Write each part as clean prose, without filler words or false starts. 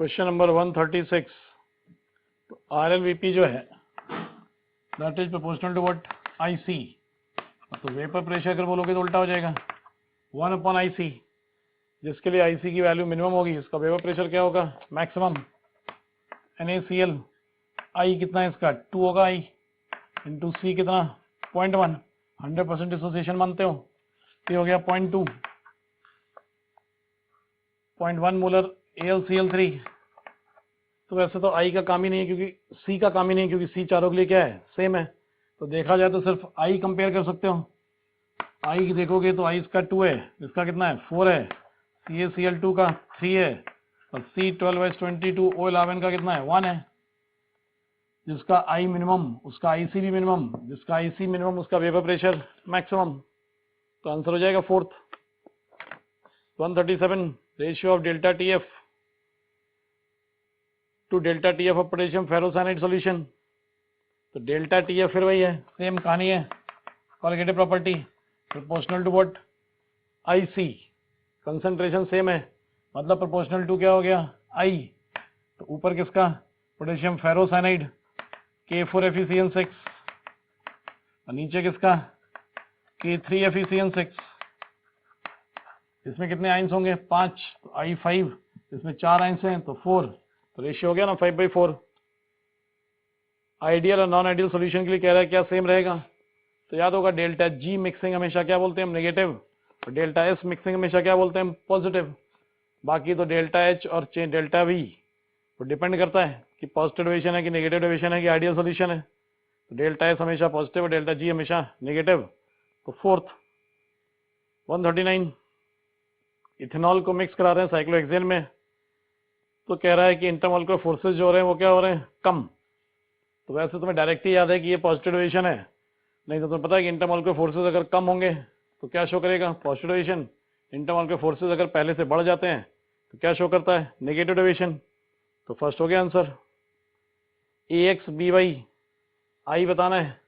Question number 136। तो RLVP जो है that is proportional to what IC। तो वेपर प्रेशर अगर बोलोगे तो उल्टा हो जाएगा 1/IC, जिसके लिए IC की वैल्यू मिनिमम होगी उसका वेपर प्रेशर क्या होगा मैक्सिमम। NaCl I कितना है इसका 2 होगा I इंटू C कितना 0.1। 100% डिसोसिएशन मानते हो, ये हो गया 0.2। 0.1 मोलर AlCl3। तो वैसे तो I का काम ही नहीं है क्योंकि C का काम ही नहीं है क्योंकि C चारों के लिए क्या है सेम है। तो देखा जाए तो सिर्फ I कंपेयर कर सकते हो। I देखोगे तो I इसका 2 है, इसका कितना है 4 है, CaCl2 का 3 है और C12H22O11 का कितना है 1 है। जिसका I मिनिमम उसका IC भी मिनिमम, जिसका IC मिनिमम उसका वेपर प्रेशर मैक्सिमम। तो आंसर हो जाएगा fourth. 137 ratio of delta TF to delta TF of potassium ferrocyanide solution. तो डेल्टा TF फिर वही है, सेम कहानी है, colligative property proportional to what IC। Concentration same है मतलब प्रोपोर्शनल टू क्या हो गया I। तो ऊपर किसका पोटेशियम फेरोसाइनाइड K4FeCN6 और नीचे किसका K3FeCN6। इसमें कितने आइंस होंगे 5, तो I5, इसमें 4 आइंस हैं तो 4, तो रेशियो हो गया ना 5/4। आइडियल और नॉन आइडियल सॉल्यूशन के लिए कह रहा है क्या सेम रहेगा। तो याद होगा डेल्टा G मिक्सिंग हमेशा क्या बोलते हैं हम नेगेटिव, और डेल्टा S मिक्सिंग हमेशा क्या बोलते हैं हम पॉजिटिव। बाकी तो डेल्टा H और डेल्टा V तो डिपेंड करता है कि पॉजिटिव डेविएशन है कि नेगेटिव डेविएशन है कि आइडियल सॉल्यूशन है। तो डेल्टा S हमेशा पॉजिटिव और डेल्टा G हमेशा नेगेटिव। तो फोर्थ 139 इथेनॉल को मिक्स करा रहे हैं साइक्लोहेक्सेन में। तो कह रहा है कि इंटरमोलिकुलर फोर्सेस जो हो रहे हैं वो क्या हो रहे हैं कम। तो वैसे तुम्हें डायरेक्ट ही याद है कि ये पॉजिटिव डेविएशन है, नहीं तो तुम्हें पता है कि इंटरमोलिकुलर फोर्सेस अगर कम होंगे तो क्या शो करेगा पॉजिटिव डेविएशन। इंटरमोलिकुलर फोर्सेस अगर पहले से बढ़ जाते हैं तो क्या शो करता है नेगेटिव डेविएशन। तो फर्स्ट हो गया आंसर। AX/BY I बताना है,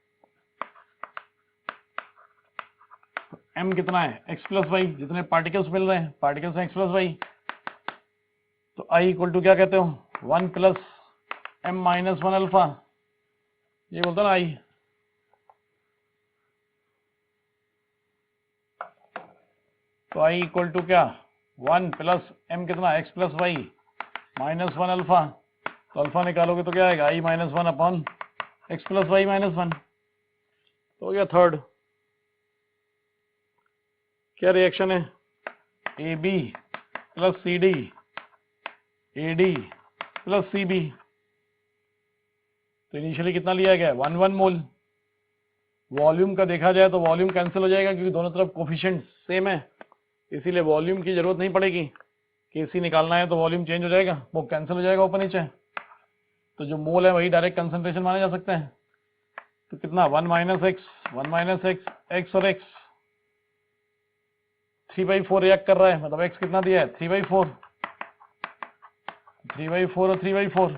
M कितना है X+Y, जितने पार्टिकल्स मिल रहे हैं पार्टिकल्स हैं X+Y। तो I इक्वल टू क्या कहते हो 1 + M-1 अल्फा, ये बोलता ना I। तो I इक्वल टू क्या 1 + M कितना X+Y -1 अल्फा। तो अल्फा निकालोगे तो क्या आएगा I-1 / X+Y -1। तो हो गया थर्ड। क्या रिएक्शन है AB + CD AD + CB। तो इनिशियली कितना लिया गया 1 मोल। वॉल्यूम का देखा जाए तो वॉल्यूम कैंसिल हो जाएगा क्योंकि दोनों तरफ कोफिशिएंट सेम है, इसीलिए वॉल्यूम की जरूरत नहीं पड़ेगी। Kc निकालना है तो वॉल्यूम चेंज हो जाएगा, वो कैंसिल हो जाएगा ऊपर नीचे। तो जो मोल है वही डायरेक्ट कंसंट्रेशन माने जा सकते हैं। तो कितना 1 - X X और X 3/4 रिएक्ट कर रहा है, मतलब X कितना दिया है 3/4 और 3/4।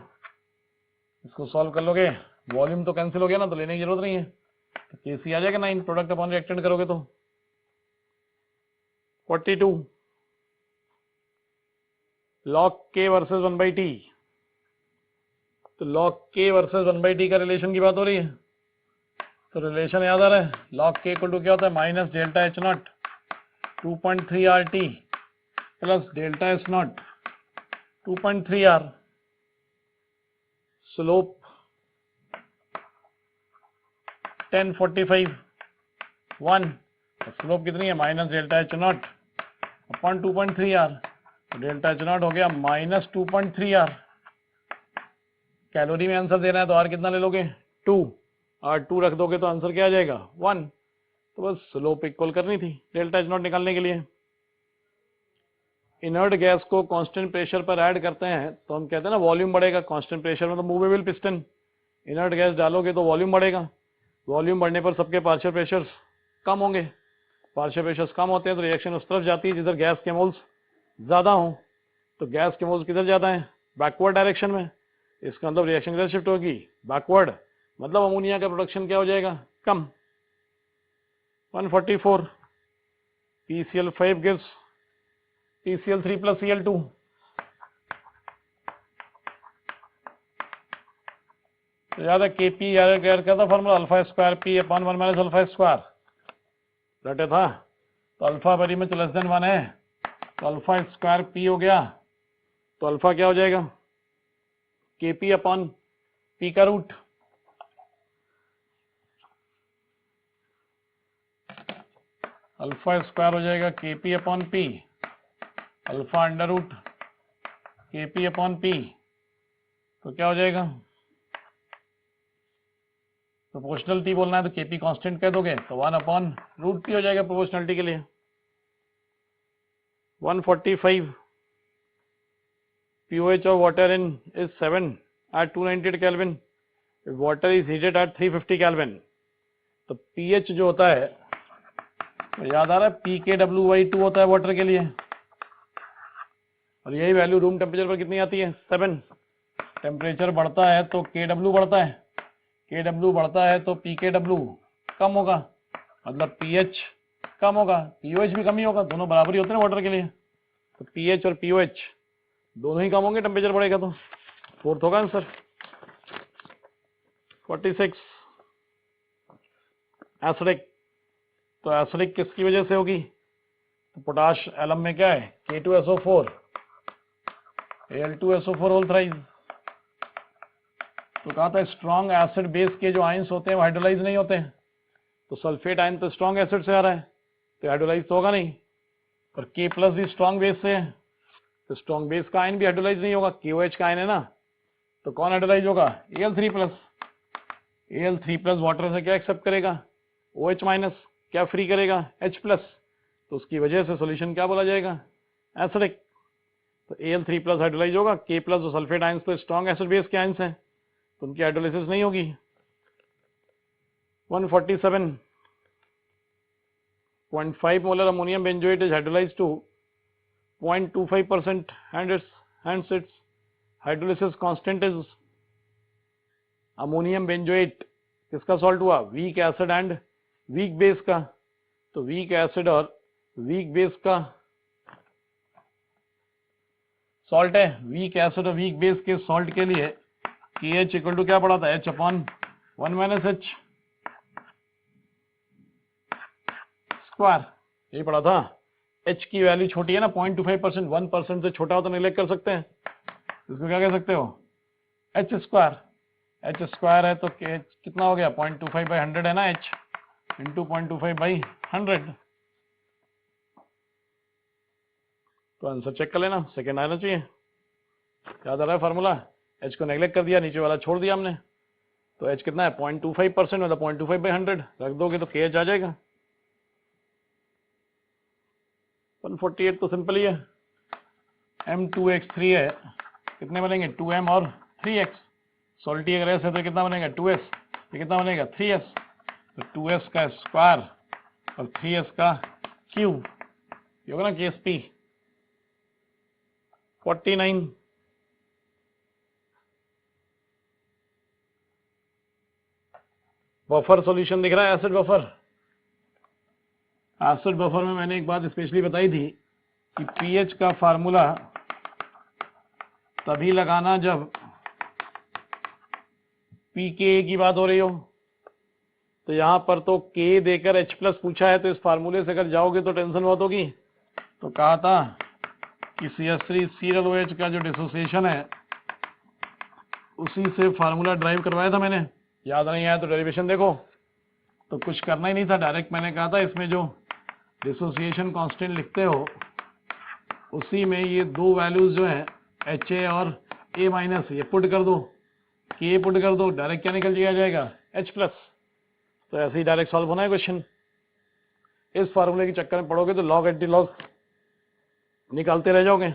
इसको सॉल्व कर लोगे वॉल्यूम तो कैंसिल हो गया ना, तो लेने की जरूरत नहीं है। तो Kc आ जाएगा 9 प्रोडक्ट अपॉन रिएक्टेंट करोगे तो 42 log K वर्सेस 1/T। तो log K वर्सेस 1/T का रिलेशन की बात हो रही है। तो रिलेशन याद आ रहा है log K इक्वल टू क्या होता है -ΔH0 2.3 RT plus ΔS0 2.3 R। Slope 1045 1, slope कितनी है -ΔH0 अपॉन 2.3 R। तो ΔH0 हो गया -2.3 R। कैलोरी में आंसर देना है तो R कितना ले लोगे 2, और 2 रख दोगे तो आंसर क्या आ जाएगा 1। तो बस स्लोप इक्वल करनी थी ΔH0 निकालने के लिए। इनर्ट गैस को कांस्टेंट प्रेशर पर ऐड करते हैं तो हम कहते हैं ना वॉल्यूम बढ़ेगा। कांस्टेंट प्रेशर मतलब मूवेबल पिस्टन, इनर्ट गैस डालोगे तो वॉल्यूम बढ़ेगा। वॉल्यूम बढ़ने पर सबके पार्शियल प्रेशर्स कम होंगे। पार्शियल प्रेशर्स कम होते हैं तो रिएक्शन उस तरफ जाती है जिधर गैस के मोल्स ज्यादा हो। तो गैस के मोल्स किधर ज्यादा है बैकवर्ड डायरेक्शन में। इसका मतलब रिएक्शन किधर शिफ्ट होगी बैकवर्ड, मतलब अमोनिया का प्रोडक्शन क्या हो जाएगा कम। 144 PCl5 gives PCl3 + Cl2। तो याद है केपी यार क्या था formula, alpha square P upon 1 minus alpha square, रटे था। तो alpha very much less than 1 है, तो अल्फा स्क्वायर पी हो गया, तो अल्फा क्या हो जाएगा, केपी अपॉन पी का रूट, अल्फा स्क्वायर हो जाएगा KP upon P, alpha under root KP upon P, तो क्या हो जाएगा, प्रोपोर्शनलिटी बोलना है तो केपी कांस्टेंट कह दोगे, तो 1 अपॉन रूट पी हो जाएगा प्रोपोर्शनलिटी के लिए। 145 pH of water in is 7 at 298 Kelvin, water is heated at 350 Kelvin। तो pH जो होता है, तो याद आ रहा है pKW/2 होता है वाटर के लिए, और यही वैल्यू रूम टेम्परेचर पर कितनी आती है, 7। टेम्परेचर बढ़ता है तो KW बढ़ता है, KW बढ़ता है तो pKW कम होगा, मतलब pH कम होगा, pOH भी कम ही होगा, दोनों बराबर ही होते हैं वाटर के लिए। तो pH और pOH दोनों ही कम होंगे टेम्परेचर बढ़ेगा तो, फोर्थ होगा आंसर। 46 एसिडिक, तो एसिडिक किसकी वजह से होगी, तो पोटाश एलम में क्या है, K2SO4 Al2SO4 होल थ्राइस। तो कहा था स्ट्रॉन्ग एसिड बेस के जो आयंस होते हैं वो हाइड्रोलाइज नहीं होते हैं, तो सल्फेट आयन तो स्ट्रॉन्ग एसिड से आ रहा है तो हाइड्रोलाइज तो होगा नहीं, और K प्लस भी स्ट्रॉन्ग बेस से है, तो स्ट्रॉन्ग बेस का आयन भी हाइड्रोलाइज नहीं होगा, KOH का आयन है ना, तो कौन हाइड्रोलाइज होगा, Al3 plus. Al3 plus water से क्या एक्सेप्ट करेगा, OH माइनस, क्या फ्री करेगा, H प्लस, तो उसकी वजह से सॉल्यूशन क्या बोला जाएगा, एसिडिक। तो Al3 प्लस हाइड्रोलाइज होगा, K प्लस जो सल्फेट आयंस तो स्ट्रॉन्ग एसिड बेस के आयंस हैं, तो उनकी हाइड्रोलाइसिस नहीं होगी। 147.5 molar ammonium benzoate is hydrolysed to 0.25% hence its hydrolysis constant is, ammonium benzoate किसका सॉल्ट हुआ, weak acid and weak base का, तो वीक एसिड और वीक बेस का सॉल्ट है, वीक एसिड और वीक बेस के सॉल्ट के लिए KH इक्वल टू क्या पड़ा था, H upon 1 minus H square, यही पड़ा था। H की वैल्यू छोटी है ना, 0.25%, 1% से छोटा हो तो नेग्लेक्ट कर सकते हैं, इसको क्या कह सकते हो, H स्क्वायर। H स्क्वायर है तो KH कितना हो गया, 0.25/100 है ना, H इंटू 0.25/100, तो आंसर चेक कर लेना, सेकेंड आना चाहिए। याद आ रहा है फार्मूला, H को नेग्लेक्ट कर दिया, नीचे वाला छोड़ दिया हमने, तो H कितना है 0.25%, मतलब 0.25/100 रख दोगे तो KH आ जाएगा। 148 तो सिंपल ही है, M2X3 है, कितने बनेंगे 2M और 3X, सॉल्टी अगर ऐसे तो कितना बनेगा 2S, ये कितना बनेगा 3S, तो 2S का स्क्वायर और 3S का क्यूब, ये होगा ना KSP। 49 बफर सॉल्यूशन दिख रहा है, एसिड बफर। एसिड बफर में मैंने एक बात स्पेशली बताई थी कि पीएच का फार्मूला तभी लगाना जब पीके की बात हो रही हो, तो यहां पर तो के देकर H प्लस पूछा है, तो इस फार्मूले से अगर जाओगे तो टेंशन बहुत होगी। तो कहा था कि CH3 ClOH का जो डिसोसिएशन है उसी से फार्मूला ड्राइव करवाया था मैंने, याद नहीं आया तो डेरिवेशन देखो। तो कुछ करना ही नहीं था, डायरेक्ट मैंने कहा था इसमें जो डिसोसिएशन कांस्टेंट लिखते हो उसी में ये दो वैल्यूज जो है HA और A माइनस ये पुट कर दो, K पुट कर दो, डायरेक्ट क्या निकल जाएगा H प्लस। तो ऐसे ही डायरेक्ट सॉल्व होना है क्वेश्चन। इस फार्मूले के चक्कर में पढ़ोगे तो लॉग एंटी लॉग निकालते रह जाओगे।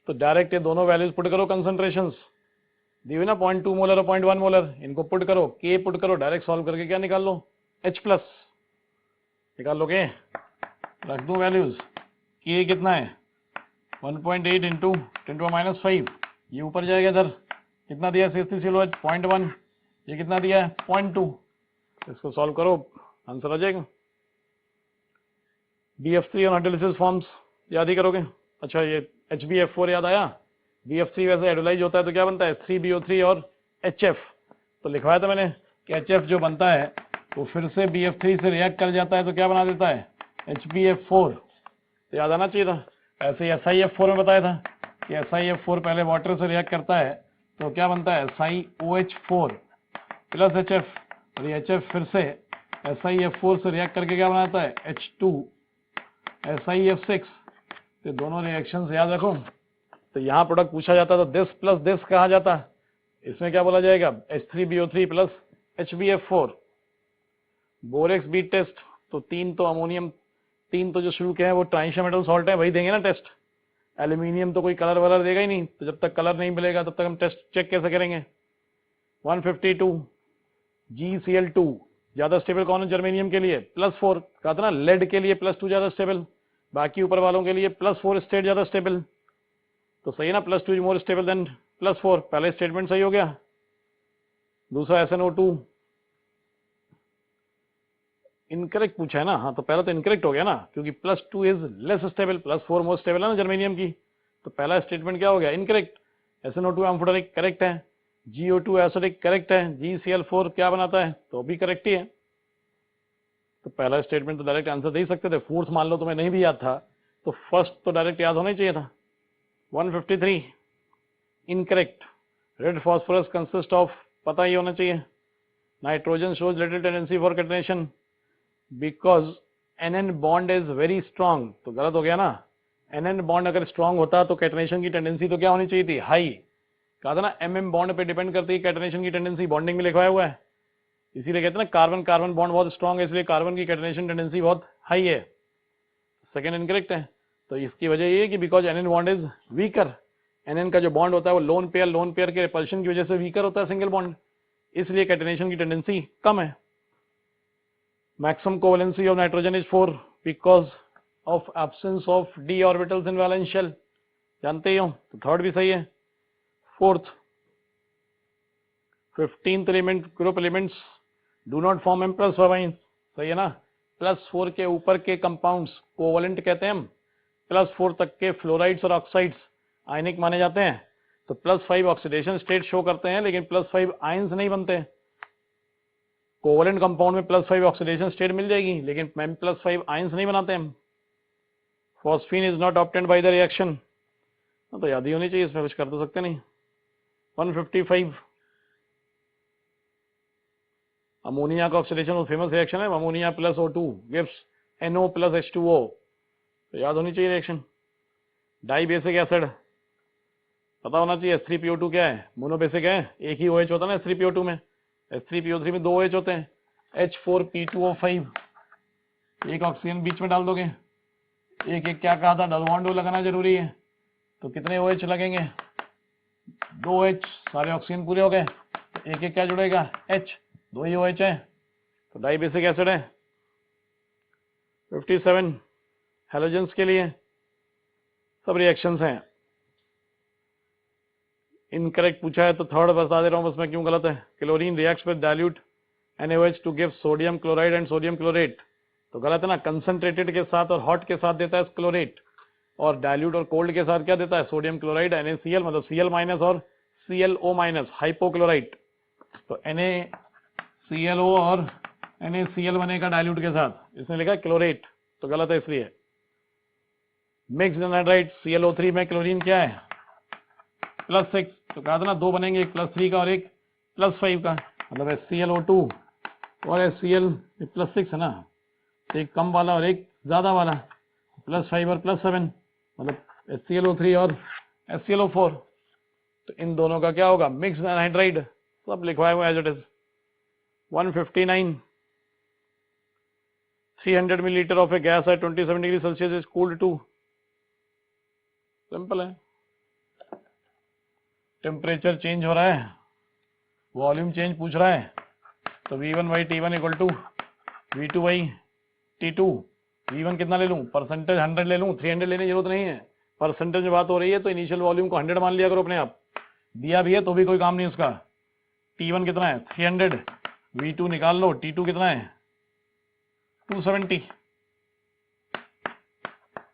तो डायरेक्ट ये दोनों वैल्यूज पुट करो, कंसंट्रेशंस दी हुई ना 0.2 मोलर और 0.1 मोलर, इनको पुट करो, K पुट करो, डायरेक्ट सॉल्व करके क्या निकाल लो H प्लस निकाल लोगे। रख दो वैल्यूज, K कितना है 1.8 इंटू 10⁻⁵, ये ऊपर जाएगा इधर, कितना दिया CH3 ClOH 0.1, ये कितना दिया है 0.2, इसको सॉल्व करो आंसर आ जाएगा। BF3 और हाइड्रोलिसिस फॉर्म्स याद ही करोगे। अच्छा ये HbF4 याद आया, BF3 वैसे हाइड्रोलाइज होता है तो क्या बनता है 3BO3 और HF, तो लिखवाया था मैंने कि HF जो बनता है वो फिर से BF3 से रिएक्ट कर जाता है तो क्या बना देता है HBF4। तो याद आना चाहिए था। ऐसे ही SiF4 में बताया था कि SiF4 पहले वाटर से रिएक्ट करता है तो क्या बनता है SiOH4 प्लस HF, और ये HF फिर से SiF4 से रिएक्ट करके क्या बनाता है H2 SiF6। तो दोनों रिएक्शन याद रखो। तो यहाँ प्रोडक्ट पूछा जाता तो दिस प्लस दिस कहा जाता, इसमें क्या बोला जाएगा H3BO3 plus HBF4। Borax beat test तो तीन तो अमोनियम, तीन तो जो शुरू के हैं वो ट्रांजिशन मेटल सॉल्ट है, वही देंगे ना टेस्ट। एल्यूमिनियम तो कोई कलर वलर देगा ही नहीं, तो जब तक कलर नहीं मिलेगा तब तक हम टेस्ट चेक कैसे करेंगे। 152 GCl2 ज्यादा स्टेबल कौन है जर्मेनियम के लिए +4 कहा था ना, लेड के लिए +2 ज्यादा स्टेबल, बाकी ऊपर वालों के लिए +4 स्टेट ज्यादा स्टेबल। तो सही है ना, +2 इज मोर स्टेबल देन +4। पहले स्टेटमेंट सही हो गया। दूसरा SnO2 इनकरेक्ट पूछा है ना, हाँ तो पहला तो इनकरेक्ट हो गया ना, क्योंकि +2 is less stable, +4 more stable है ना जर्मेनियम की। तो पहला स्टेटमेंट क्या हो गया इनकरेक्ट। SnO2 एम्फोटेरिक करेक्ट है, GO2 एसिडिक करेक्ट है, GCl4 क्या बनाता है तो भी करेक्ट ही है। तो पहला स्टेटमेंट तो डायरेक्ट आंसर दे ही सकते थे। फोर्थ मान लो तुम्हें नहीं भी याद था तो फर्स्ट तो डायरेक्ट याद होना ही चाहिए था। 153 incorrect. Red phosphorus consist of, पता ही होना चाहिए। Nitrogen shows little tendency for catenation because NN bond is very strong. तो गलत हो गया ना, NN बॉन्ड अगर स्ट्रांग होता तो कैटनेशन की टेंडेंसी तो क्या होनी चाहिए थी हाई। कहा था ना MM बॉन्ड पे डिपेंड करती है कैटनेशन की टेंडेंसी, बॉन्डिंग में लिखवाया हुआ है। इसीलिए कहते हैं ना कार्बन कार्बन बॉन्ड बहुत स्ट्रांग है, इसलिए कार्बन की कैटनेशन टेंडेंसी बहुत हाई है। सेकेंड इनकरेक्ट है। तो इसकी वजह ये है कि because NN bond is weaker, NN का जो बॉन्ड होता है वो लोन पेयर के रिपल्शन की वजह से वीकर होता है सिंगल बॉन्ड, इसलिए कैटनेशन की टेंडेंसी कम है। Maximum covalency of nitrogen is 4 because of absence of d orbitals in valence shell, जानते ही हो। तो थर्ड भी सही है। Fourth 15th element group elements do not form M+4, सही है ना। +4 के ऊपर के कंपाउंड्स कोवलेंट कहते हैं हम, +4 तक के फ्लोराइड्स और ऑक्साइड्स आयनिक माने जाते हैं। तो +5 ऑक्सीडेशन स्टेट शो करते हैं लेकिन +5 आयंस नहीं बनते। कोवलेंट कंपाउंड में +5 ऑक्सीडेशन स्टेट मिल जाएगी लेकिन M+5 आयंस नहीं बनाते हम। Phosphine is not obtained by the reaction, तो याद ही होनी चाहिए, इसमें कुछ कर तो सकते नहीं। 155 अमोनिया का ऑक्सीडेशन फेमस रिएक्शन है, ammonia + O2 gives NO + H2O, तो याद होनी चाहिए रिएक्शन। डाई बेसिक एसिड पता होना चाहिए। H3PO2 क्या है, मोनोबेसिक है, एक ही OH होता है ना H3PO2 में, H3PO3 में 2 OH होते हैं। H4P2O5 एक ऑक्सीजन बीच में डाल दोगे, एक एक क्या कहा था डबल बॉन्ड लगाना जरूरी है, तो कितने OH लगेंगे 2 OH, सारे ऑक्सीजन पूरे हो गए, तो एक एक क्या जुड़ेगा H, 2 ही OH है, तो डाई बेसिक एसिड है। 57 हेलोजेंस के लिए सब रिएक्शंस हैं। इनकरेक्ट पूछा है तो थर्ड बता दे रहा हूं, उसमें क्यों गलत है। Chlorine reacts with dilute NaOH to give sodium chloride and sodium chlorate, तो गलत है ना। कंसंट्रेटेड के साथ और हॉट के साथ देता है क्लोरेट, और डाइल्यूट और कोल्ड के साथ क्या देता है सोडियम क्लोराइड NaCl, मतलब Cl- और ClO-, हाइपोक्लोराइट। तो NaClO और NaCl बनेगा डाइल्यूट के साथ, इसने लिखा क्लोरेट, तो गलत है इसलिए। मिक्स्ड एनहाइड्राइड ClO3 में क्लोरीन क्या है +6, तो कहा था ना 2 बनेंगे, एक +3 का और एक +5 का, मतलब HClO2 और HCl +6 है ना, एक कम वाला और एक ज्यादा वाला, +5 और +7 मतलब HClO3 और HClO4। तो इन दोनों का क्या होगा मिक्स्ड एनहाइड्राइड, सब लिखवाया हुआ as it is. 159 300 millilitre of a gas at 27 degree Celsius is cooled to, simple है, टेम्परेचर चेंज हो रहा है, वॉल्यूम चेंज पूछ रहा है, तो V1/T1 equal to V2/T2। V1 कितना ले लूं, परसेंटेज 100 ले लूं, 300 लेने की जरूरत नहीं है। परसेंटेज में बात हो रही है तो इनिशियल वॉल्यूम को 100 मान लिया करो अपने आप, दिया भी है तो भी कोई काम नहीं उसका। T1 कितना है 300, V2 निकाल लो, T2 कितना है 270,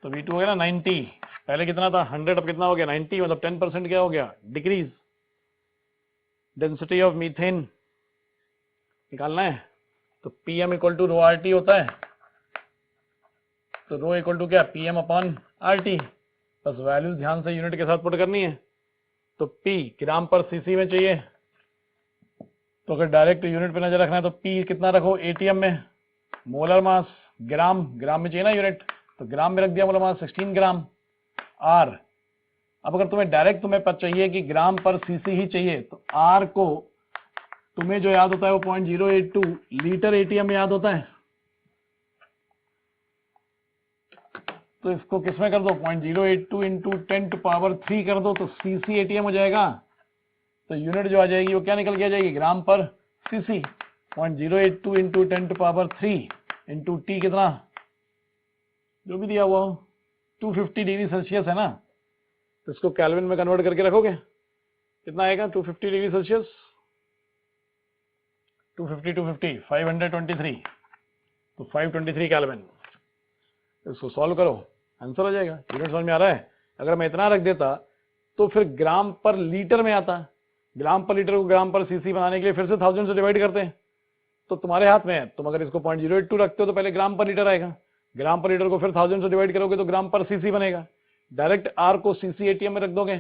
तो V2 हो गया ना 90, पहले कितना था 100, अब कितना हो गया 90, मतलब 10% क्या हो गया डिक्रीज। डेंसिटी ऑफ मीथेन निकालना है। तो PM equal to rho R T होता है, तो रो इक्वल टू क्या, पीएम अपॉन आर टी। बस वैल्यूज ध्यान से यूनिट के साथ पुट करनी है। तो पी ग्राम पर सीसी में चाहिए, तो अगर डायरेक्ट यूनिट पे नजर रखना है तो पी कितना रखो एटीएम में, मोलर मास ग्राम, ग्राम में चाहिए ना यूनिट, तो ग्राम में रख दिया मोलर मास 16 ग्राम। आर, अब अगर तुम्हें डायरेक्ट तुम्हें पता चाहिए कि ग्राम पर सीसी ही चाहिए, तो आर को तुम्हें जो याद होता है वो 0.082 लीटर एटीएम में याद होता है। तो इसको किसमें कर दो, 0.082 इंटू 10⁻³ कर दो, तो सीसी एटीएम हो जाएगा। तो यूनिट जो आ जाएगी वो क्या निकल के आ जाएगी, ग्राम पर सीसी। 0.082 इंटू 10⁻³ इंटू टी कितना, जो भी दिया हुआ हो, 250 डिग्री सेल्सियस है ना, तो इसको केल्विन में कन्वर्ट करके रखोगे, कितना आएगा 250 डिग्री सेल्सियस, 250 523, तो 523 केल्विन। इसको सॉल्व करो, आंसर हो जाएगा। यूनिट समझ में आ रहा है। अगर मैं इतना रख देता तो फिर ग्राम पर लीटर में आता, ग्राम पर लीटर को ग्राम पर सीसी बनाने के लिए फिर से 1000 से डिवाइड करते हैं। तो तुम्हारे हाथ में है, तुम अगर इसको 0.082 रखते हो तो पहले ग्राम पर लीटर आएगा, ग्राम पर लीटर को फिर 1000 से डिवाइड करोगे तो ग्राम पर सीसी बनेगा। डायरेक्ट आर को सीसी एटीएम में रख दोगे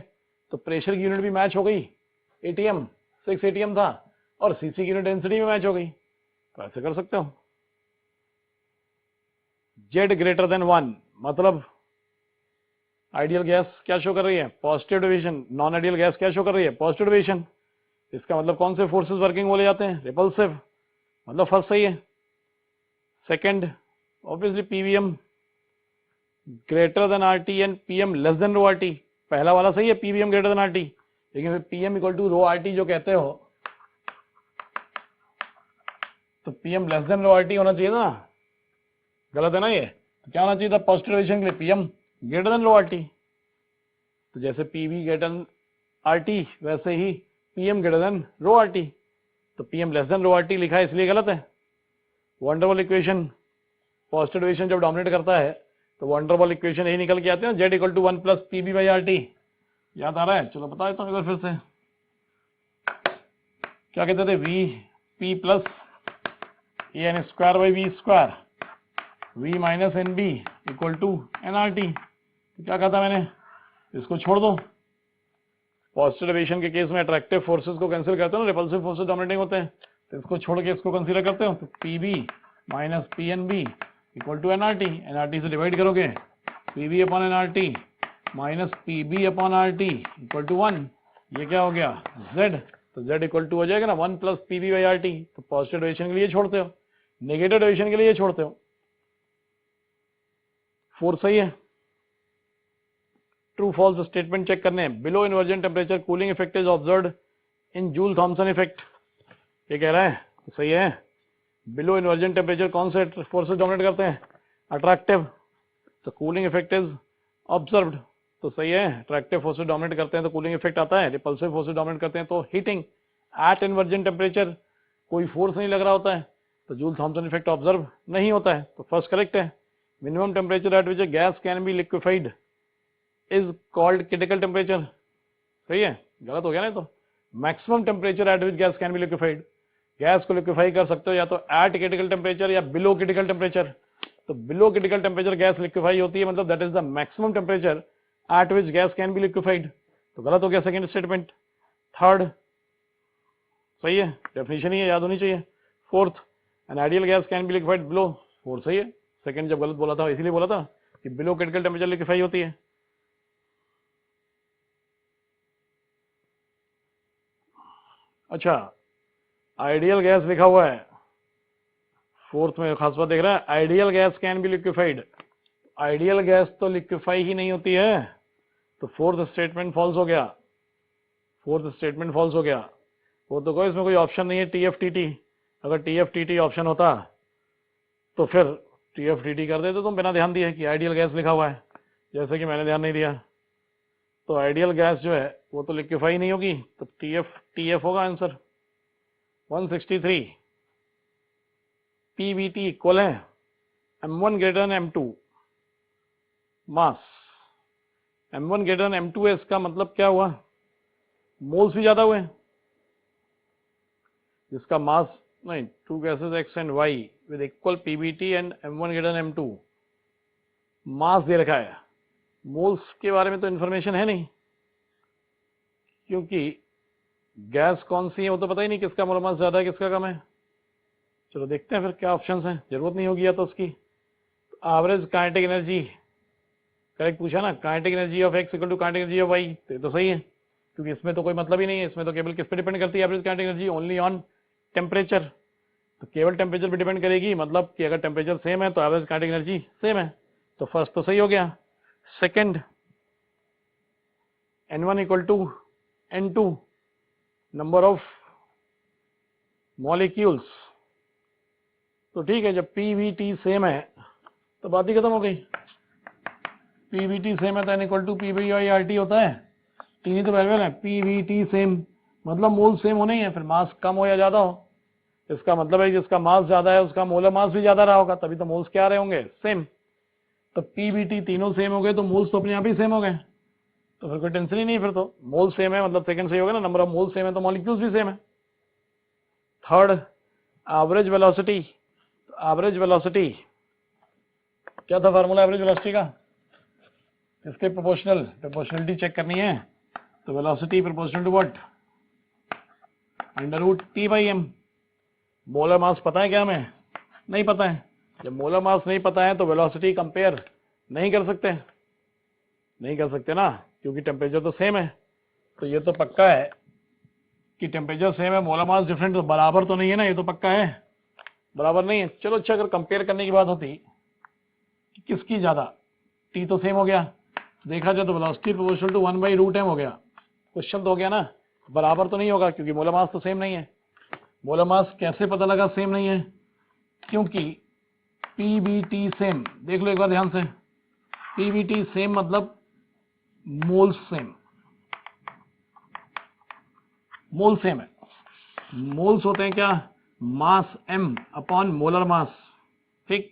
तो प्रेशर की यूनिट भी मैच हो गई, एटीएम 6 एटीएम था, और सीसी की यूनिट डेंसिटी भी मैच हो गई। तो ऐसे कर सकते हो। जेड ग्रेटर देन 1 मतलब आइडियल गैस क्या शो कर रही है, positive division. Non ideal gas क्या शो कर रही है, पॉजिटिव डिवीजन। इसका मतलब कौन से फोर्सेस वर्किंग बोले जाते हैं, रिपल्सिव, मतलब फर्स्ट सही है। Second obviously PVM greater than RT and PM less than rho RT, पहला वाला सही है, पीवीएम ग्रेटर देन आरटी, लेकिन PM equal to rho RT जो कहते हो, तो PM less than rho RT होना चाहिए ना, गलत है ना ये। तो क्या होना चाहिए था पॉजिटिव डिवीजन के लिए, PM greater than rho RT. तो जैसे पीवी ग्रेटर देन आरटी वैसे ही PM greater than rho RT, तो PM less than rho RT लिखा है इसलिए गलत है। वंडरवॉल इक्वेशन, पॉजिटिव डिवीजन जब डोमिनेट करता है तो वंडरवॉल इक्वेशन यही निकल के आते हैं, Z equal to 1 plus PB by R T. याद आ रहा है, चलो बता देता हूँ एक बार फिर से। क्या कहते थे, V P plus A N square by V square, V minus N B equal to N R T. क्या कहा था मैंने, इसको छोड़ दो। पॉजिटिव डिवीजन के केस में अट्रैक्टिव फोर्सेस को कैंसिल करते हो ना, रिपल्सिव फोर्सेस डोमिनेटिंग होते हैं, तो इसको छोड़ के इसको कंसीडर करते हो, तो PB minus P N B equal to NRT, NRT से डिवाइड करोगे, PB upon NRT minus PB upon RT equal to 1, ये क्या हो गया जेड, तो जेड इक्वल टू हो जाएगा ना 1 plus PB by R T. तो पॉजिटिव डिवीजन के लिए छोड़ते हो, नेगेटिव डिवीजन के लिए छोड़ते हो। 4 सही है। ट्रू फॉल्स स्टेटमेंट चेक करने हैं। Below inversion temperature cooling effect is observed in Joule Thomson effect, ये कह रहा है, तो सही है। बिलो इन्वर्जन टेम्परेचर कौन से फोर्सेस डोमिनेट करते हैं, अट्रैक्टिव, तो कूलिंग इफेक्ट इज ऑब्जर्व्ड, तो सही है। अट्रैक्टिव फोर्सेस डोमिनेट करते हैं तो कूलिंग इफेक्ट आता है, रिपल्सिव फोर्सेस डोमिनेट करते हैं तो हीटिंग। एट इन्वर्जन टेम्परेचर कोई फोर्स नहीं लग रहा होता है तो जूल थॉमसन इफेक्ट ऑब्जर्व नहीं होता है, तो फर्स्ट करेक्ट है। Minimum temperature at which A gas can be liquefied is called critical temperature, सही है, गलत हो गया ना तो। Maximum temperature at which gas can be liquefied, gas को लिक्विफाई कर सकते हो या तो एट क्रिटिकल टेम्परेचर या बिलो क्रिटिकल टेम्परेचर। तो below critical temperature gas liquefy होती है, मतलब that is the maximum temperature at which gas can be liquefied, तो गलत हो गया सेकंड स्टेटमेंट। थर्ड सही है, डेफिनेशन ही है, याद होनी चाहिए। Fourth, an ideal gas can be liquefied below, fourth सही है। सेकंड जब गलत बोला था इसीलिए बोला था कि बिलो क्रिटिकल टेम्परेचर लिक्विफाई होती है। अच्छा, आइडियल गैस लिखा हुआ है फोर्थ में, खास बात देख रहा है, ideal gas can be liquefied, ideal gas तो लिक्विफाई ही नहीं होती है, तो फोर्थ स्टेटमेंट फॉल्स हो गया, फोर्थ स्टेटमेंट फॉल्स हो गया। वो तो कोई इसमें कोई ऑप्शन नहीं है टीएफटीटी, अगर टीएफटीटी ऑप्शन होता तो फिर टीएफटीटी कर देते तुम बिना ध्यान दिए कि आइडियल गैस लिखा हुआ है, जैसे कि मैंने ध्यान नहीं दिया। तो आइडियल गैस जो है वो तो लिक्विफाई नहीं होगी, तो टीएफ होगा आंसर। 163 पीवीटी इक्वल है m1 ग्रेटर देन m2 मास, m1 ग्रेटर देन m2 है, इसका मतलब क्या हुआ, मोल्स भी ज्यादा हुए, जिसका मास नहीं, two gases X and Y with equal PBT and M1 greater than M2, mass दे रखा है, मोल्स के बारे में तो इन्फॉर्मेशन है नहीं, क्योंकि गैस कौन सी है वो तो पता ही नहीं, किसका मोलर मास ज्यादा है किसका कम है। चलो देखते हैं फिर क्या ऑप्शंस हैं, जरूरत नहीं होगी या तो उसकी। एवरेज काइनेटिक एनर्जी करेक्ट पूछा ना, kinetic energy of X equal to kinetic energy of Y, तो सही है, क्योंकि इसमें तो कोई मतलब ही नहीं है, इसमें तो केवल किस पे डिपेंड करती है average kinetic energy, only on temperature. तो केवल टेम्परेचर पे डिपेंड करेगी, मतलब कि अगर टेम्परेचर सेम है तो एवरेज काइनेटिक एनर्जी सेम है, तो फर्स्ट तो सही हो गया। Second, N1 equal to N2 number of molecules, तो ठीक है, जब पीवीटी सेम है तो बात ही खत्म हो गई। पीवीटी सेम है तो N इक्वल टू PV/RT होता है, तीन ही तो वेरिएबल है, पीवीटी सेम मतलब मोल सेम होने ही है, फिर मास कम हो या ज्यादा हो, इसका मतलब है जिसका मास ज्यादा है उसका मोलर मास भी ज्यादा रहा होगा, तभी तो मोल्स क्या रहे होंगे, सेम। तो पीवीटी तीनों सेम हो गए तो मोल्स तो अपने आप ही सेम हो गए, तो फिर कोई टेंशन ही नहीं, फिर तो मोल सेम है मतलब सेकंड सही होगा ना, नंबर ऑफ मोल सेम है तो मॉलिक्यूल्स भी सेम है। Third, average velocity, average velocity क्या था फार्मूला एवरेज वेलोसिटी का, इसके प्रोपोर्शनल, प्रोपोर्शनलिटी चेक करनी है, तो velocity proportional to what, √T/m। Molar mass पता है क्या हमें, नहीं पता है, जब मोलर मास नहीं पता है तो वेलोसिटी कंपेयर नहीं कर सकते, नहीं कर सकते ना, क्योंकि टेम्परेचर तो सेम है, तो ये तो पक्का है कि टेम्परेचर सेम है, मोलर मास डिफरेंट, तो बराबर तो नहीं है ना, ये तो पक्का है बराबर नहीं है। चलो अच्छा, अगर कंपेयर करने की बात होती कि किसकी ज्यादा, टी तो सेम हो गया, देखा जाए तो वेलोसिटी प्रोपोर्शनल टू 1/√m हो गया, क्वेश्चन तो हो गया ना, बराबर तो नहीं होगा क्योंकि मोलर मास तो सेम नहीं है। मोलर मास कैसे पता लगा सेम नहीं है, क्योंकि पीबीटी सेम, देख लो एक बार ध्यान से, पीबीटी सेम मतलब मोल सेम, मोल सेम है, मोल्स होते हैं क्या, मास m अपॉन मोलर मास, ठीक,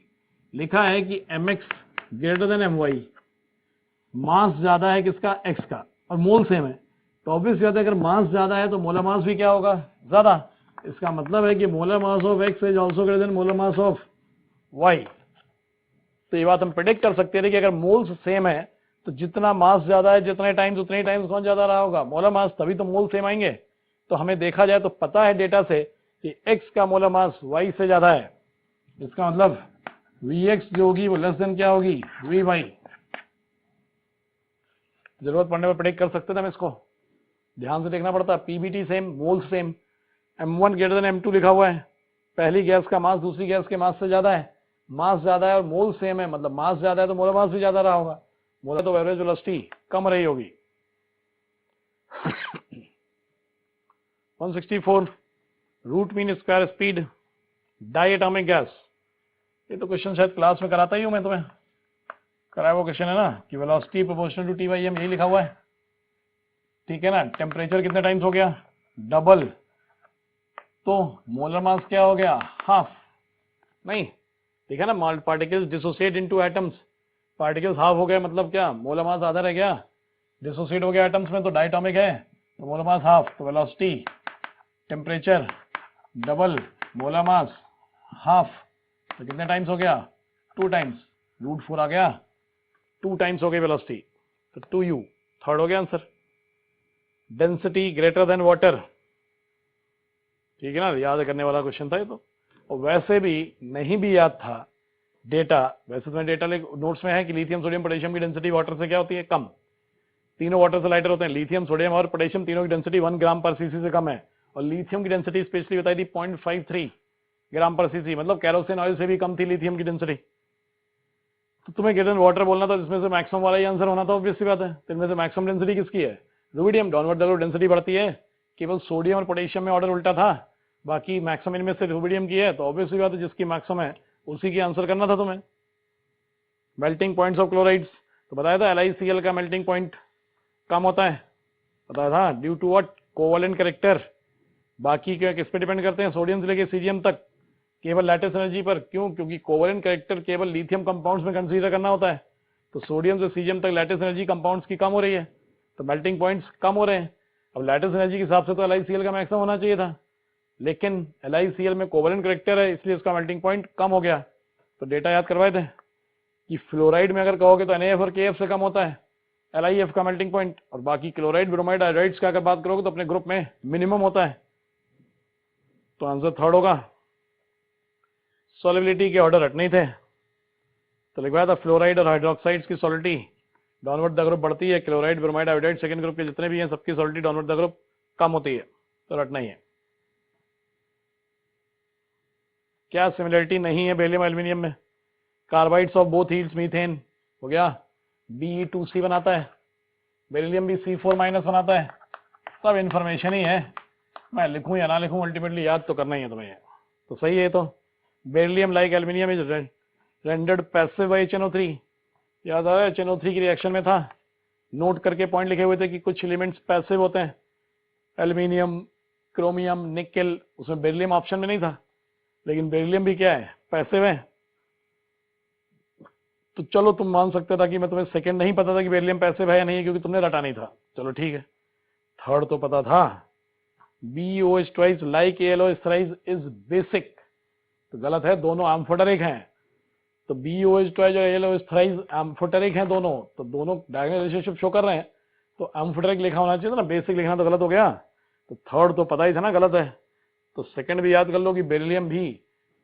लिखा है कि mx ग्रेटर देन my, मास ज्यादा है किसका, x का, और मोल सेम है, तो ऑब्वियस बात है अगर मास ज्यादा है तो मोलर मास भी क्या होगा, ज्यादा, इसका मतलब है कि molar mass of x is also greater than molar mass of y। तो ये बात हम प्रेडिक्ट कर सकते हैं कि अगर मोल्स सेम है तो जितना मास ज्यादा है जितने टाइम्स उतने ही टाइम्स कौन ज्यादा रहा होगा, मोलर मास, तभी तो मोल सेम आएंगे। तो हमें देखा जाए तो पता है डेटा से कि x का मोलर मास y से ज्यादा है, इसका मतलब Vx जो होगी वो लेस देन क्या होगी, Vy। जरूरत पड़ने पर प्रेडिक्ट कर सकते थे हम इसको, ध्यान से देखना पड़ता, PBT same, mole same, M1 greater than M2 लिखा हुआ है, पहली गैस का मास दूसरी गैस के मास से ज्यादा है, मास ज्यादा है और मोल सेम है, मतलब मास ज्यादा है तो मोलर मास भी ज्यादा रहा होगा, मोलर तो एवरेज वेलोसिटी कम रही होगी। 164, root mean square speed diatomic gas, ये तो क्वेश्चन शायद क्लास में कराता ही हूं मैं तुम्हें, कराया वो क्वेश्चन है ना, कि वेलोसिटी प्रोपोर्शनल टू T/m, यही लिखा हुआ है, ठीक है ना, टेम्परेचर कितने टाइम्स हो गया, डबल, तो मोलर मास क्या हो गया, हाफ, नहीं ठीक है ना, particles dissociate into atoms, particles half हो गए मतलब क्या, मोलर मास आधा रह गया, डिसोसिएट हो गया एटम्स में तो डायटोमिक है, तो मोलर मास हाफ, तो velocity temperature double molar mass half, तो कितने टाइम्स हो गया, 2 टाइम्स, √4 आ गया, 2 टाइम्स हो गई वेलोसिटी, तो 2u, थर्ड हो गया answer. Density greater than water, ठीक है ना, याद करने वाला क्वेश्चन था ये तो, और वैसे भी नहीं भी याद था डेटा, वैसे तो डेटा नोट्स में है कि लिथियम सोडियम पोटेशियम की डेंसिटी वाटर से क्या होती है, कम, तीनों वाटर से लाइटर होते हैं, लिथियम सोडियम और पोटेशियम तीनों की डेंसिटी 1 ग्राम पर सीसी से कम है, और लिथियम की डेंसिटी स्पेशली बताई थी 0.53 ग्राम पर सीसी, मतलब कैरोसिन ऑयल से भी कम थी लिथियम की डेंसिटी। तो तुम्हें ग्रेटर वाटर बोलना था, जिसमें से मैक्सिमम वाला ही आंसर होना था, ऑब्वियस सी बात है, तो इनमें से मैक्सिमम डेंसिटी किसकी है, रुबिडियम, डाउनवर्ड डेंसिटी बढ़ती है, केवल सोडियम और पोटेशियम में ऑर्डर उल्टा था, बाकी मैक्सिमम इनमें से रुबिडियम की है, तो ऑब्वियसली बात है जिसकी मैक्सिमम है उसी की आंसर करना था तुम्हें। मेल्टिंग पॉइंट्स ऑफ क्लोराइड्स, तो बताया था LiCl का मेल्टिंग पॉइंट कम होता है, बताया था, due to what, covalent character, बाकी क्या किस पे डिपेंड करते हैं, सोडियम से लेके सीजियम तक, केवल लैटिस एनर्जी पर, क्यों, क्योंकि कोवेलेंट कैरेक्टर केवल लिथियम कंपाउंड्स में कंसीडर करना होता है, तो सोडियम से सीजियम तक लैटिस एनर्जी कंपाउंड्स की कम हो रही है, तो मेल्टिंग पॉइंट्स कम हो रहे हैं, अब लैटिस एनर्जी के हिसाब से तो LiCl का मैक्सिमम होना चाहिए था, लेकिन LiCl में कोवेलेंट करेक्टर है, इसलिए इसका मेल्टिंग पॉइंट कम हो गया। तो डेटा याद करवाए थे कि फ्लोराइड में अगर कहोगे तो NaF और KF से कम होता है LiF का मेल्टिंग पॉइंट, और बाकी क्लोराइड, ब्रोमाइड, हाइड्राइड्स का अगर बात करोगे तो अपने ग्रुप में मिनिमम होता है। तो आंसर थर्ड होगा। सॉलिबिलिटी के ऑर्डर हटने थे, तो लिखवाया था फ्लोराइड और हाइड्रोक्साइड्स की सॉलिडिटी डाउनवर्ड द ग्रुप बढ़ती है, chloride, bromide, iodide second group के जितने भी हैं सबकी सॉलिडिटी डाउनवर्ड द ग्रुप कम होती है, तो रटना ही है। क्या सिमिलरिटी नहीं है बेरिलियम एल्यूमिनियम में? Carbides of both heels methane हो गया, Be2C बनाता है, बेरिलियम भी C4- बनाता है। सब इंफॉर्मेशन ही है, मैं लिखूं या ना लिखूं अल्टीमेटली याद तो करना ही है तुम्हें। तो सही है। तो beryllium like aluminium is rendered passive by HNO3। याद आ रहा है HNO3 की रिएक्शन में था, नोट करके पॉइंट लिखे हुए थे कि कुछ एलिमेंट्स पैसिव होते हैं, एल्यूमिनियम, क्रोमियम, निकेल, उसमें बेरिलियम ऑप्शन में नहीं था, लेकिन बेरिलियम भी क्या है, पैसिव है। तो चलो तुम मान सकते था कि मैं तुम्हें सेकंड नहीं पता था कि बेरिलियम पैसिव है या नहीं है, क्योंकि तुमने रटा नहीं था, चलो ठीक है। थर्ड तो पता था, BOH twice like ALO thrice is basic, तो गलत है, दोनों एम्फोटेरिक हैं। तो BOH twice और ALO thrice एम्फोटेरिक हैं दोनों, तो दोनों डायगोनल रिलेशनशिप शो कर रहे हैं, तो एम्फोटेरिक लिखा होना चाहिए था ना, बेसिक लिखना तो गलत हो गया। तो थर्ड तो पता ही था ना गलत है, तो सेकंड भी याद कर लो कि बेरिलियम भी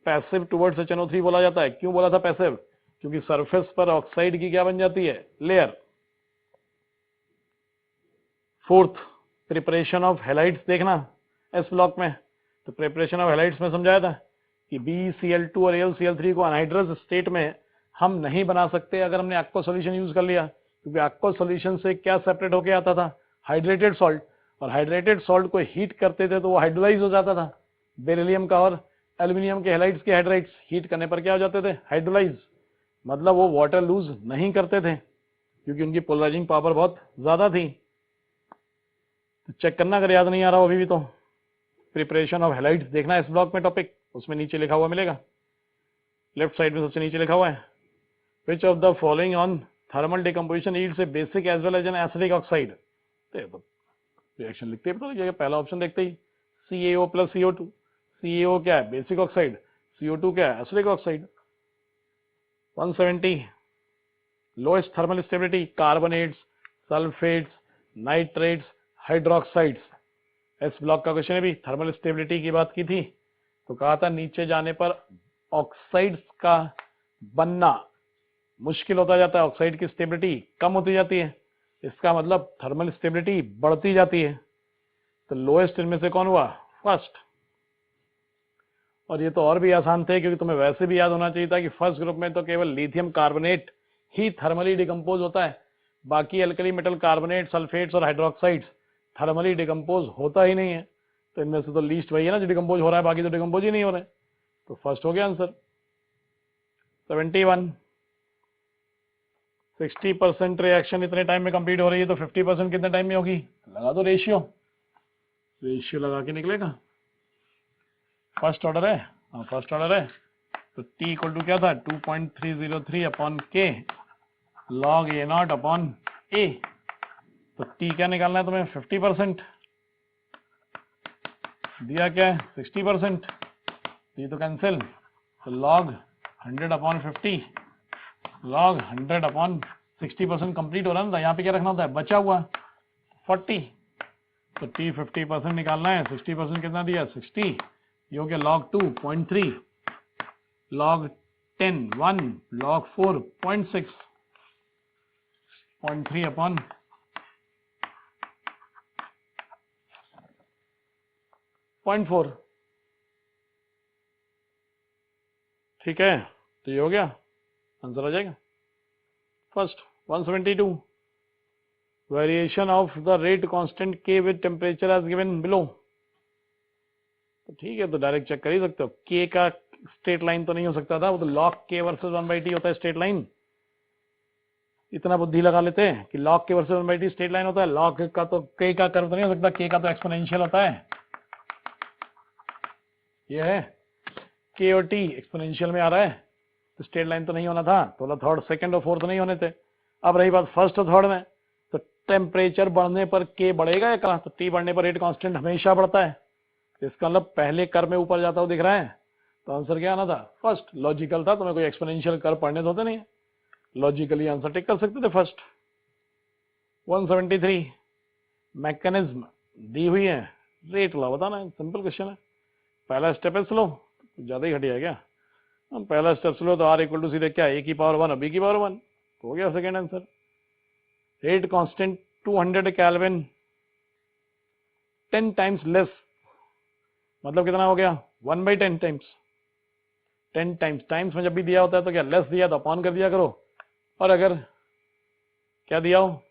पैसिव टुवर्ड्स HNO3 बोला जाता है। क्यों बोला था पैसिव? क्योंकि सरफेस पर ऑक्साइड की क्या बन जाती है, layer. Fourth, preparation of halides देखना एस ब्लॉक में, तो प्रिपरेशन ऑफ हेलाइड्स में समझाया था कि BeCl2 और AlCl3 को अनहाइड्रस स्टेट में हम नहीं बना सकते अगर हमने एक्वा सॉल्यूशन यूज कर लिया, क्योंकि एक्वा सॉल्यूशन से क्या सेपरेट होके आता था, हाइड्रेटेड सॉल्ट, और हाइड्रेटेड सॉल्ट को हीट करते थे तो वो हाइड्रोलाइज हो जाता था। बेरिलियम का और एल्यूमिनियम के हेलाइड्स के हाइड्राइड्स हीट करने पर क्या हो जाते थे, हाइड्रोलाइज, मतलब वो वाटर लूज नहीं करते थे क्योंकि उनकी पोलराइजिंग पावर बहुत ज्यादा थी। तो चेक करना अगर याद नहीं आ रहा हो अभी भी तो। प्रिपरेशन ऑफ हेलाइड्स देखना इस ब्लॉक में टॉपिक, उसमें नीचे लिखा हुआ मिलेगा, लेफ्ट साइड में सबसे नीचे लिखा हुआ है, which of the following on thermal decomposition yields a basic as well as an acidic oxide. तो रिएक्शन लिखते ही पता लग जाएगा, पहला ऑप्शन देखते ही CaO प्लस CO2। CaO क्या है, बेसिक ऑक्साइड, CO2 क्या है, acidic oxide. 170, lowest thermal stability, carbonates, sulphates, nitrates, hydroxides. इस ब्लॉक का क्वेश्चन है भी, थर्मल स्टेबिलिटी की बात की थी, तो कहा था नीचे जाने पर ऑक्साइड्स का बनना मुश्किल होता जाता है, ऑक्साइड की स्टेबिलिटी कम होती जाती है, इसका मतलब थर्मल स्टेबिलिटी बढ़ती जाती है। तो लोएस्ट इनमें से कौन हुआ, फर्स्ट। और ये तो और भी आसान थे क्योंकि तुम्हें वैसे भी याद होना चाहिए था कि फर्स्ट ग्रुप में तो केवल लिथियम कार्बोनेट ही थर्मली डिकम्पोज होता है, बाकी अल्कली मेटल कार्बोनेट, सल्फेट्स और हाइड्रोक्साइड्स थर्मली डिकम्पोज होता ही नहीं है। तो इनमें से तो लीस्ट वही है ना जो डिकम्पोज हो रहा है, बाकी तो डिकम्पोज ही नहीं हो रहे। तो फर्स्ट हो गया आंसर। 71, 60% रिएक्शन इतने टाइम में कंप्लीट हो रही है, तो 50% कितने टाइम में होगी, लगा दो रेशियो, रेशियो लगा के निकलेगा। फर्स्ट ऑर्डर है, हाँ फर्स्ट ऑर्डर है, तो T इक्वल टू क्या था, 2.303 upon K log A0 upon A। तो T क्या निकालना है तुम्हें, 50%, दिया क्या है 60%, ये तो कैंसिल, तो log 100 upon 50, log 100 upon 60% complete हो रहा था, यहाँ पे क्या रखना होता है, बचा हुआ 40, तो T 50% निकालना है, 60% कितना दिया 60, ये हो गया log 2 0.3, log 10 1, log 4 0.6, 0.3 अपॉन 0.4। ठीक है, तो ये हो गया आंसर आ जाएगा first. 172, variation of the rate constant K with temperature as given below. तो ठीक है, तो डायरेक्ट चेक कर ही सकते हो, K का स्ट्रेट लाइन तो नहीं हो सकता था, वो तो log K वर्सेस 1/T होता है स्ट्रेट लाइन। इतना बुद्धि लगा लेते हैं कि log K versus 1/T straight line होता है, log का तो K का कर्व तो नहीं हो सकता, K का तो एक्सपोनेंशियल होता है। ये है K और T एक्सपोनेंशियल में आ रहा है, तो स्ट्रेट लाइन तो नहीं होना था, तो थर्ड, सेकंड और फोर्थ नहीं होने थे। अब रही बात फर्स्ट और थर्ड में, तो टेम्परेचर बढ़ने पर K बढ़ेगा या कम, तो T बढ़ने पर रेट कांस्टेंट हमेशा बढ़ता है, इसका मतलब पहले कर में ऊपर जाता हुआ दिख रहा है, तो आंसर क्या आना था? फर्स्ट। लॉजिकल था, तुम्हें कोई एक्सपोनेंशियल कर पढ़ने तो होते नहीं, लॉजिकली आंसर टिक कर सकते थे फर्स्ट। 173 मैकेनिज्म दी हुई है, रेट ला बताना है, सिंपल क्वेश्चन है। पहला स्टेप है स्लो, ज्यादा ही घटिया है क्या? हम पहला स्टेप स्लो, तो आर इक्वल टू सीधे क्या, ए की पावर 1 और बी की पावर 1, तो हो गया second answer. Rate constant 200 kelvin 10 times less, मतलब कितना हो गया? 1/10 टाइम्स। 10 टाइम्स, टाइम्स में जब भी दिया होता है तो क्या लेस दिया तो अपॉन कर दिया करो, और अगर क्या दिया हो,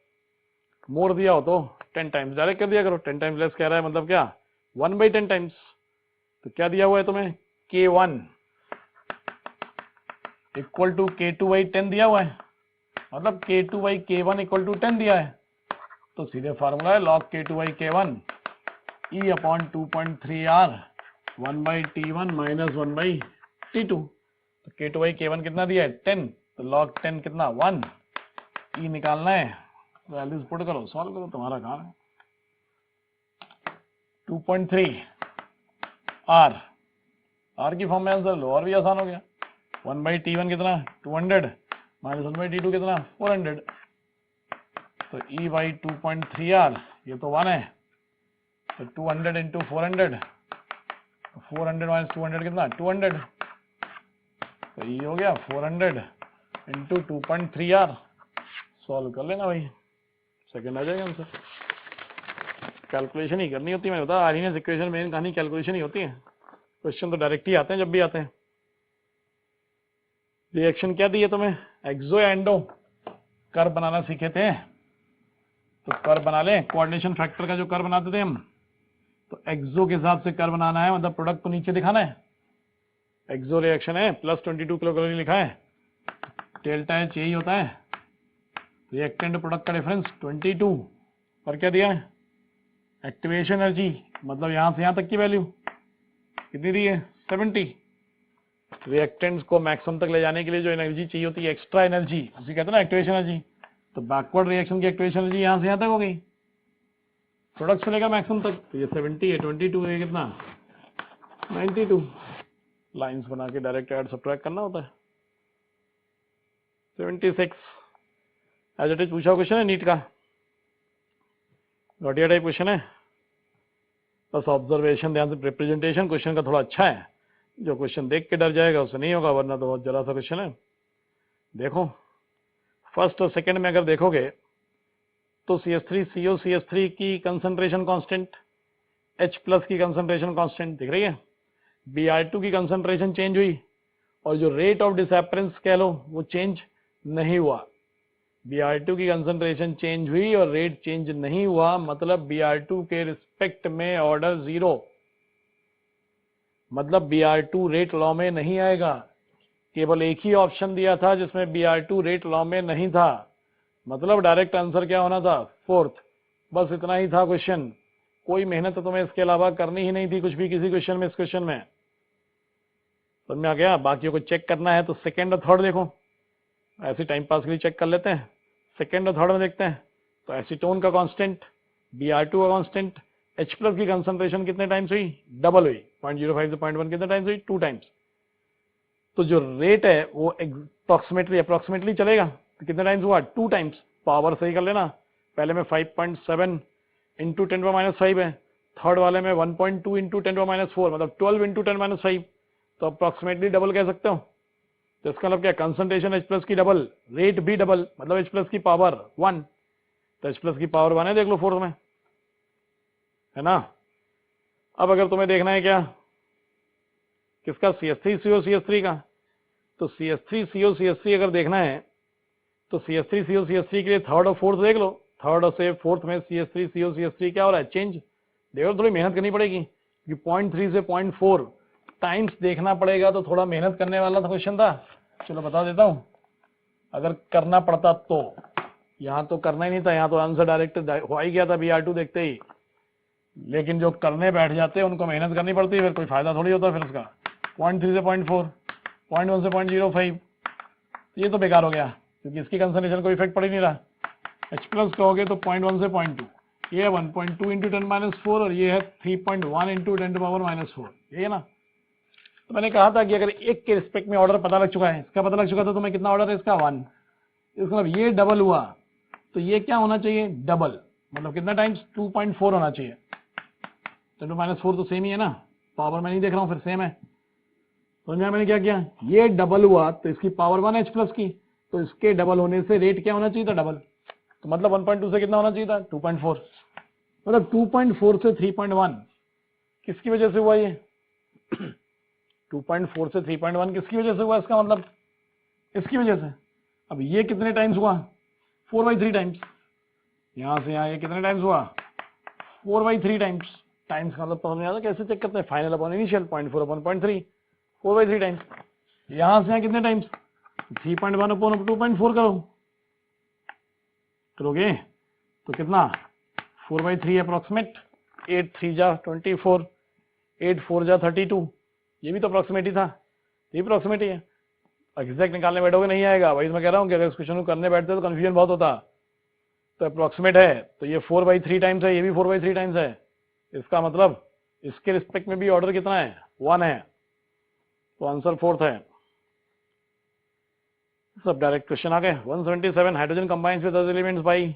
मोर दिया हो तो 10 टाइम्स डायरेक्ट कर दिया करो। 10 टाइम्स लेस कह रहा है मतलब क्या? 1/10 टाइम्स। तो क्या दिया हुआ है तुम्हें? K1 इक्वल टू K2/10 दिया हुआ है, मतलब K2/K1 इक्वल टू 10 दिया है, तो सीधे फार्मूला है log K2/K1 E upon 2.3R 1/T1 minus 1/T2। तो K2/K1 कितना दिया है? 10, तो log 10 कितना? 1। E निकालना है, वैल्यूज पुट करो, सॉल्व करो, तुम्हारा काम है। 2.3 R की फॉर्म में आंसर लो, और भी आसान हो गया। 1/T1 कितना? 200 माइनस 1/T2 कितना? 400। तो E/2.3R ये तो 1 है, तो 200 इंटू 400, 400 माइनस 200 कितना? 200। तो ये हो गया 400 इंटू 2.3R। सॉल्व कर लेना भाई, सेकंड आ जाएगा आंसर। कैलकुलेशन ही करनी होती है, मैं बता आर्डिनेस इक्वेशन में कहानी कैलकुलेशन ही होती है, क्वेश्चन तो डायरेक्ट ही आते हैं जब भी आते हैं। रिएक्शन क्या दी है तुम्हें? एक्सो या एंडो? कर बनाना सीखे थे तो कर बना ले, कोऑर्डिनेशन फैक्टर का जो कर बनाते थे हम, तो एक्सो के हिसाब से कर बनाना है, मतलब प्रोडक्ट को नीचे दिखाना है। एक्सो रिएक्शन है, प्लस 22 किलो कैलोरी लिखा है, डेल्टा एच यही होता है, रिएक्टेंट प्रोडक्ट का डिफरेंस 22, और क्या दिया है? एक्टिवेशन एनर्जी, मतलब यहां से यहां तक की वैल्यू कितनी दी है? 70। रिएक्टेंट्स को मैक्सिमम तक ले जाने के लिए जो एनर्जी चाहिए होती है, एक्स्ट्रा एनर्जी, उसे कहते हैं ना एक्टिवेशन एनर्जी। तो बैकवर्ड रिएक्शन की एक्टिवेशन एनर्जी यहां से यहां तक हो गई, प्रोडक्ट से लेकर मैक्सिमम तक, तो ये 70 है, 22 है कितना? 92। लाइंस बना के डायरेक्ट ऐड सब्ट्रैक्ट करना होता है। 76 एज इट इज पूछा क्वेश्चन है नीट का, घटिया टाइप क्वेश्चन है, बस ऑब्जर्वेशन ध्यान से, रिप्रेजेंटेशन क्वेश्चन का थोड़ा अच्छा है, जो क्वेश्चन देख के डर जाएगा उससे नहीं होगा, वरना तो बहुत जरा सा क्वेश्चन है। देखो फर्स्ट और सेकंड में अगर देखोगे तो CH3CO की कंसंट्रेशन कांस्टेंट, H प्लस की कंसंट्रेशन कांस्टेंट दिख रही है, Br2 की कंसंट्रेशन चेंज हुई, और जो रेट ऑफ डिसएपरेंस कह लो वो चेंज नहीं हुआ। Br2 की कंसंट्रेशन चेंज हुई और रेट चेंज नहीं हुआ, मतलब Br2 के रिस्पेक्ट में ऑर्डर 0, मतलब Br2 रेट लॉ में नहीं आएगा। केवल एक ही ऑप्शन दिया था जिसमें Br2 रेट लॉ में नहीं था, मतलब डायरेक्ट आंसर क्या होना था? फोर्थ। बस इतना ही था क्वेश्चन, कोई मेहनत तो तुम्हें इसके अलावा करनी ही नहीं थी कुछ भी किसी क्वेश्चन में, इस क्वेश्चन में समझ में आ गया। बाकियों को चेक करना है तो सेकंड और थर्ड देखो, ऐसे टाइम पास के लिए चेक कर लेते हैं। सेकंड और थर्ड में देखते हैं, तो एसीटोन का कांस्टेंट, Br2 का कांस्टेंट, H प्लस की कंसंट्रेशन कितने टाइम्स हुई? डबल हुई, 0.05 से 0.1 कितने टाइम्स हुई? 2 टाइम्स। तो जो रेट है वो अप्रोक्सीमेटली चलेगा, तो कितने टाइम्स हुआ? 2 टाइम्स। पावर सही कर लेना, पहले में 5.7 इंटू 10⁻5 है, थर्ड वाले में 1.2 इंटू 10⁻4, मतलब 12 इंटू 10⁻5, तो अप्रोक्सीमेटली डबल कह सकते हो। तो इसका मतलब क्या? कंसंट्रेशन H प्लस की डबल, रेट भी डबल, मतलब H प्लस की पावर 1, तो H प्लस की पावर 1 है, देख लो फोर्थ में, है ना। अब अगर तुम्हें देखना है क्या, किसका? CH3CO का, तो CH3CO अगर देखना है तो CH3CO के लिए थर्ड और फोर्थ देख लो, थर्ड से फोर्थ में CH3CO क्या हो रहा है? चेंज। देखो थोड़ी मेहनत करनी पड़ेगी, क्योंकि 0.3 से 0.4 टाइम्स देखना पड़ेगा, तो थोड़ा मेहनत करने वाला था क्वेश्चन था। चलो बता देता हूं, अगर करना पड़ता तो, यहाँ तो करना ही नहीं था, यहाँ तो आंसर डायरेक्ट हो ही गया था Br2 देखते ही, लेकिन जो करने बैठ जाते हैं उनको मेहनत करनी पड़ती है, फिर कोई फायदा थोड़ी होता है फिर उसका। 0.3 से 0.4, 0.1 से 0.05, ये तो बेकार हो गया, क्योंकि इसकी कंसंट्रेशन कोई इफेक्ट पड़ ही नहीं रहा। H प्लस कहोगे तो 0.1 से 0.2, ये है 1.2 इंटू 10⁻⁴ और ये है 3.1 इंटू 10⁻⁴, ये है ना। तो मैंने कहा था कि अगर एक के रिस्पेक्ट में ऑर्डर पता लग चुका है, इसका पता लग चुका था, तो मैं कितना ऑर्डर है इसका 1, इसका मतलब ये डबल हुआ तो ये क्या होना चाहिए, डबल, मतलब कितना टाइम्स 2.4 होना चाहिए। 10⁻⁴ तो सेम ही है ना, पावर मैं नहीं देख रहा हूँ, फिर सेम है। समझ में मैंने क्या किया, ये डबल हुआ तो इसकी पावर 1h प्लस की, तो इसके डबल होने से रेट क्या होना चाहिए था, डबल। तो मतलब 1.2 से कितना होना चाहिए था, 2.4, मतलब 2.4 से 3.1 किसकी वजह से हुआ ये 2.4 से 3.1 किसकी वजह से हुआ, इसका मतलब इसकी वजह से। अब ये कितने टाइम्स हुआ, 4/3 टाइम्स, यहां से यहां ये कितने टाइम्स हुआ, 4/3 टाइम्स। टाइम्स का मतलब समझ में आता कैसे चेक करते हैं, फाइनल अपॉन इनिशियल, 0.4/0.3, 4/3 टाइम्स। यहां से यहां कितने टाइम्स, 3.1 अपॉन 2.4 करोगे तो कितना 4/3 अप्रोक्सीमेट, 8 3 जा 24, 8 4 जा 32, ये भी तो अप्रोक्सीमेट ही था, ये अप्रोक्सीमेट ही है। एग्जैक्ट निकालने बैठोगे नहीं आएगा भाई, मैं कह रहा हूँ कि अगर इस क्वेश्चन को करने बैठते तो कंफ्यूजन बहुत होता। तो अप्रोक्सीमेट है तो ये 4/3 टाइम्स है, ये भी 4/3 टाइम्स है, इसका मतलब इसके रिस्पेक्ट में भी ऑर्डर कितना है, 1 है, तो आंसर 4th है। सब डायरेक्ट क्वेश्चन आ गए। 177 hydrogen combines with other elements by,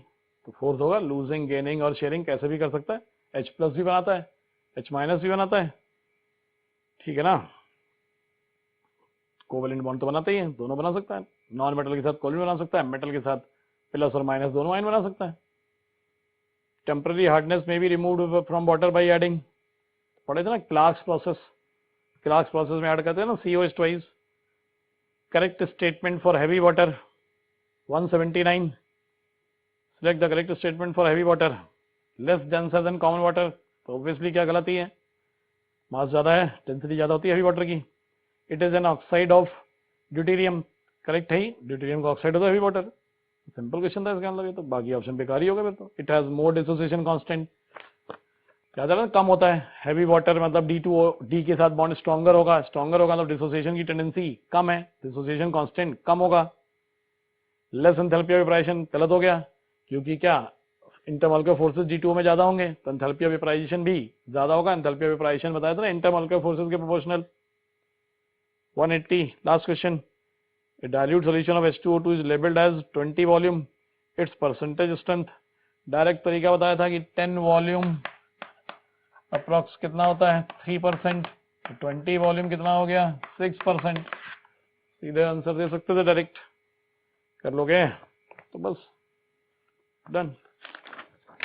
तो 4th होगा, लूजिंग गेनिंग और शेयरिंग कैसे भी कर सकता है, H प्लस भी बनाता है, H माइनस भी बनाता है, ठीक है ना। कोवेलेंट बॉन्ड तो बनाते ही है, दोनों बना सकता है, नॉन मेटल के साथ कोवेलेंट बना सकता है, मेटल के साथ प्लस और माइनस दोनों आयन बना सकता है। टेम्पररी हार्डनेस में भी remove from water by adding, पढ़े थे ना क्लार्क्स प्रोसेस, क्लार्क्स प्रोसेस में ऐड करते हैं ना COH twice. Correct statement for heavy water 179, select the correct statement for heavy water, less denser then common water, तो ऑब्वियसली क्या गलती है, मास ज्यादा है, डेंसिटी ज्यादा होती है हैवी वाटर की। It is an oxide of deuterium, correct है ही, ड्यूटेरियम का ऑक्साइड होता है हैवी वाटर, सिंपल क्वेश्चन था इसका मतलब, ये तो बाकी ऑप्शन बेकार ही होगा फिर तो। It has more dissociation constant, ज्यादा कम होता है हैवी वाटर, मतलब D के साथ बॉन्ड स्ट्रॉन्गर होगा, स्ट्रॉन्गर होगा मतलब डिसोसिएशन की टेंडेंसी कम है, डिसोसिएशन कांस्टेंट कम होगा। लेस एंथैल्पी ऑफ वेपराइजेशन गलत हो गया, क्योंकि क्या इंटरमॉलिक्यूलर फोर्सेस D2O में ज्यादा होंगे तो एंथैल्पी ऑफ वेपराइजेशन भी ज्यादा होगा, एंथैल्पी ऑफ वेपराइजेशन बताया था ना इंटरमॉलिक्यूलर फोर्सेस के proportional. 180 last question, a dilute solution of H2O2 is labeled as 20 volume, its percentage strength, direct तरीका बताया था कि 10 वॉल्यूम अप्रोक्स कितना होता है 3%, 20 वॉल्यूम कितना हो गया 6%, सीधे आंसर दे सकते थे, डायरेक्ट कर लोगे तो बस डन।